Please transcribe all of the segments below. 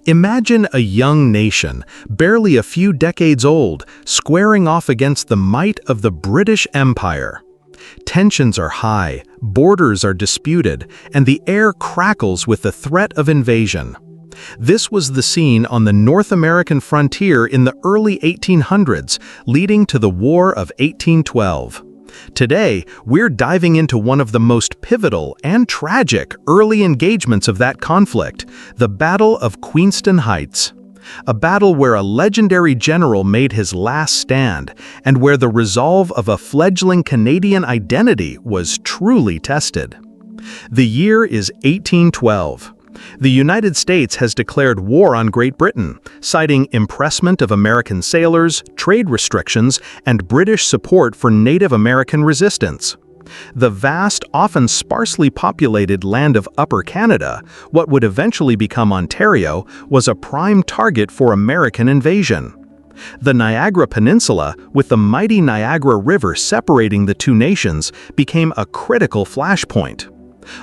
Imagine a young nation, barely a few decades old, squaring off against the might of the British Empire. Tensions are high, borders are disputed, and the air crackles with the threat of invasion. This was the scene on the North American frontier in the early 1800s, leading to the War of 1812. Today, we're diving into one of the most pivotal and tragic early engagements of that conflict, the Battle of Queenston Heights. A battle where a legendary general made his last stand, and where the resolve of a fledgling Canadian identity was truly tested. The year is 1812. The United States has declared war on Great Britain, citing impressment of American sailors, trade restrictions, and British support for Native American resistance. The vast, often sparsely populated land of Upper Canada, what would eventually become Ontario, was a prime target for American invasion. The Niagara Peninsula, with the mighty Niagara River separating the two nations, became a critical flashpoint.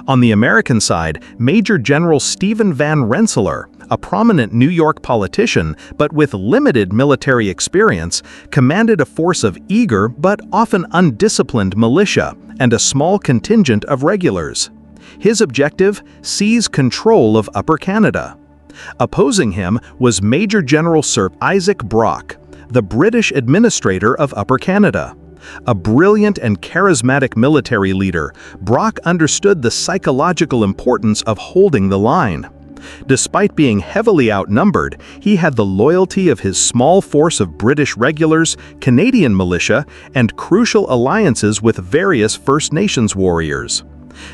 On the American side, Major General Stephen Van Rensselaer, a prominent New York politician but with limited military experience, commanded a force of eager but often undisciplined militia and a small contingent of regulars. His objective: seize control of Upper Canada. Opposing him was Major General Sir Isaac Brock, the British administrator of Upper Canada. A brilliant and charismatic military leader, Brock understood the psychological importance of holding the line. Despite being heavily outnumbered, he had the loyalty of his small force of British regulars, Canadian militia, and crucial alliances with various First Nations warriors.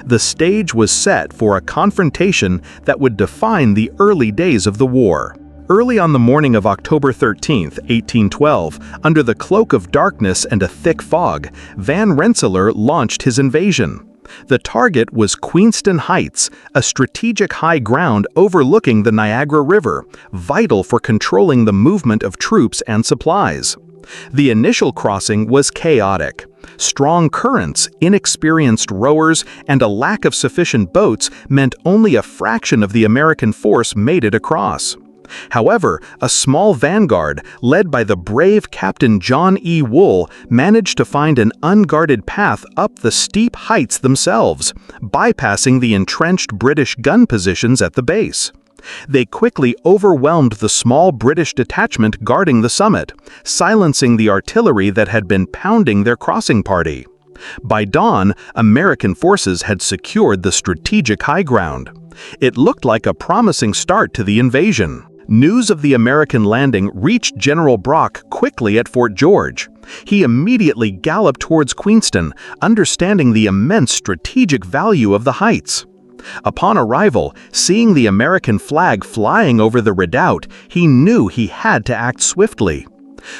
The stage was set for a confrontation that would define the early days of the war. Early on the morning of October 13, 1812, under the cloak of darkness and a thick fog, Van Rensselaer launched his invasion. The target was Queenston Heights, a strategic high ground overlooking the Niagara River, vital for controlling the movement of troops and supplies. The initial crossing was chaotic. Strong currents, inexperienced rowers, and a lack of sufficient boats meant only a fraction of the American force made it across. However, a small vanguard, led by the brave Captain John E. Wool, managed to find an unguarded path up the steep heights themselves, bypassing the entrenched British gun positions at the base. They quickly overwhelmed the small British detachment guarding the summit, silencing the artillery that had been pounding their crossing party. By dawn, American forces had secured the strategic high ground. It looked like a promising start to the invasion. News of the American landing reached General Brock quickly at Fort George. He immediately galloped towards Queenston, understanding the immense strategic value of the heights. Upon arrival, seeing the American flag flying over the redoubt, he knew he had to act swiftly.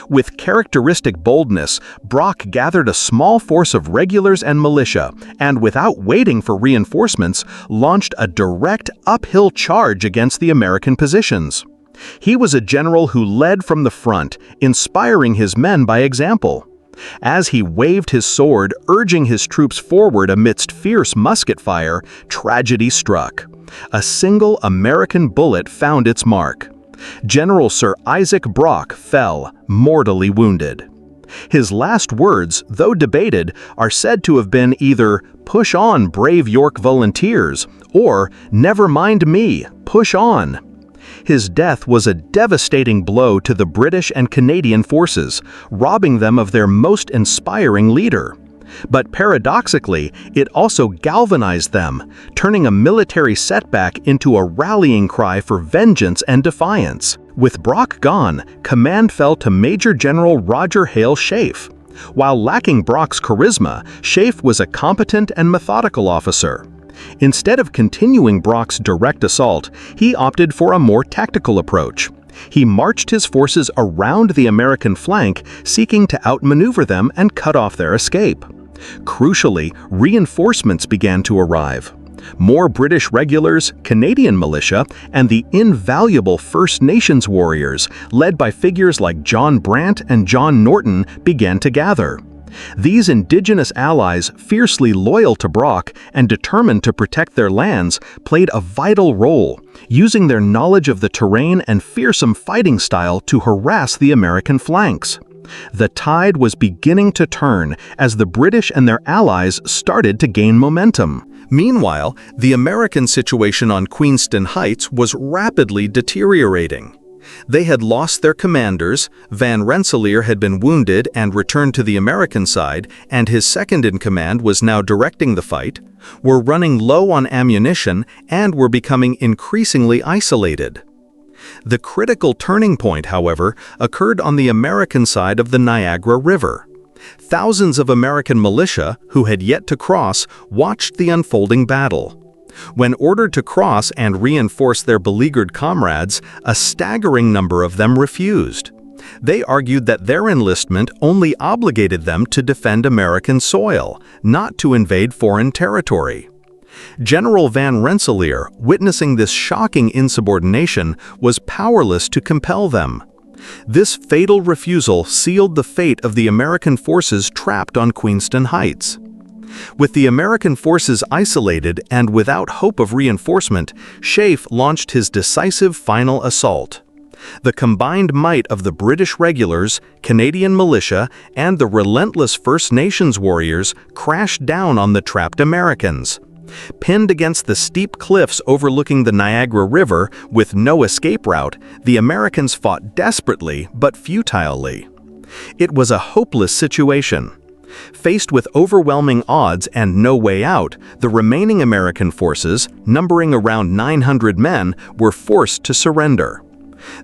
With characteristic boldness, Brock gathered a small force of regulars and militia, and without waiting for reinforcements, launched a direct uphill charge against the American positions. He was a general who led from the front, inspiring his men by example. As he waved his sword, urging his troops forward amidst fierce musket fire, tragedy struck. A single American bullet found its mark. General Sir Isaac Brock fell, mortally wounded. His last words, though debated, are said to have been either "Push on, brave York volunteers," or "Never mind me, push on." His death was a devastating blow to the British and Canadian forces, robbing them of their most inspiring leader. But paradoxically, it also galvanized them, turning a military setback into a rallying cry for vengeance and defiance. With Brock gone, command fell to Major General Roger Hale Sheaffe. While lacking Brock's charisma, Sheaffe was a competent and methodical officer. Instead of continuing Brock's direct assault, he opted for a more tactical approach. He marched his forces around the American flank, seeking to outmaneuver them and cut off their escape. Crucially, reinforcements began to arrive. More British regulars, Canadian militia, and the invaluable First Nations warriors, led by figures like John Brant and John Norton, began to gather. These indigenous allies, fiercely loyal to Brock and determined to protect their lands, played a vital role, using their knowledge of the terrain and fearsome fighting style to harass the American flanks. The tide was beginning to turn as the British and their allies started to gain momentum. Meanwhile, the American situation on Queenston Heights was rapidly deteriorating. They had lost their commanders, Van Rensselaer had been wounded and returned to the American side, and his second-in-command was now directing the fight, were running low on ammunition, and were becoming increasingly isolated. The critical turning point, however, occurred on the American side of the Niagara River. Thousands of American militia, who had yet to cross, watched the unfolding battle. When ordered to cross and reinforce their beleaguered comrades, a staggering number of them refused. They argued that their enlistment only obligated them to defend American soil, not to invade foreign territory. General Van Rensselaer, witnessing this shocking insubordination, was powerless to compel them. This fatal refusal sealed the fate of the American forces trapped on Queenston Heights. With the American forces isolated and without hope of reinforcement, Sheaffe launched his decisive final assault. The combined might of the British regulars, Canadian militia, and the relentless First Nations warriors crashed down on the trapped Americans. Pinned against the steep cliffs overlooking the Niagara River with no escape route, the Americans fought desperately but futilely. It was a hopeless situation. Faced with overwhelming odds and no way out, the remaining American forces, numbering around 900 men, were forced to surrender.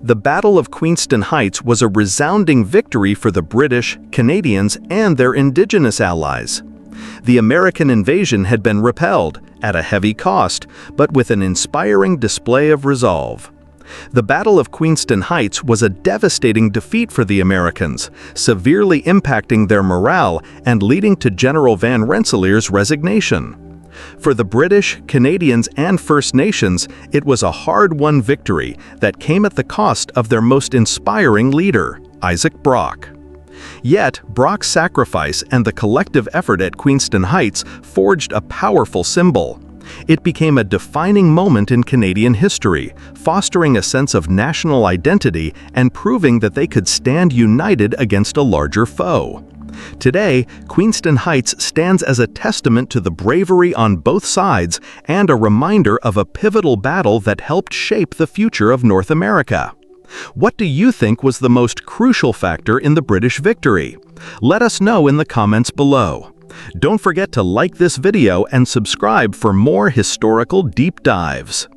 The Battle of Queenston Heights was a resounding victory for the British, Canadians, and their indigenous allies. The American invasion had been repelled, at a heavy cost, but with an inspiring display of resolve. The Battle of Queenston Heights was a devastating defeat for the Americans, severely impacting their morale and leading to General Van Rensselaer's resignation. For the British, Canadians, and First Nations, it was a hard-won victory that came at the cost of their most inspiring leader, Isaac Brock. Yet, Brock's sacrifice and the collective effort at Queenston Heights forged a powerful symbol. It became a defining moment in Canadian history, fostering a sense of national identity and proving that they could stand united against a larger foe. Today, Queenston Heights stands as a testament to the bravery on both sides and a reminder of a pivotal battle that helped shape the future of North America. What do you think was the most crucial factor in the British victory? Let us know in the comments below. Don't forget to like this video and subscribe for more historical deep dives.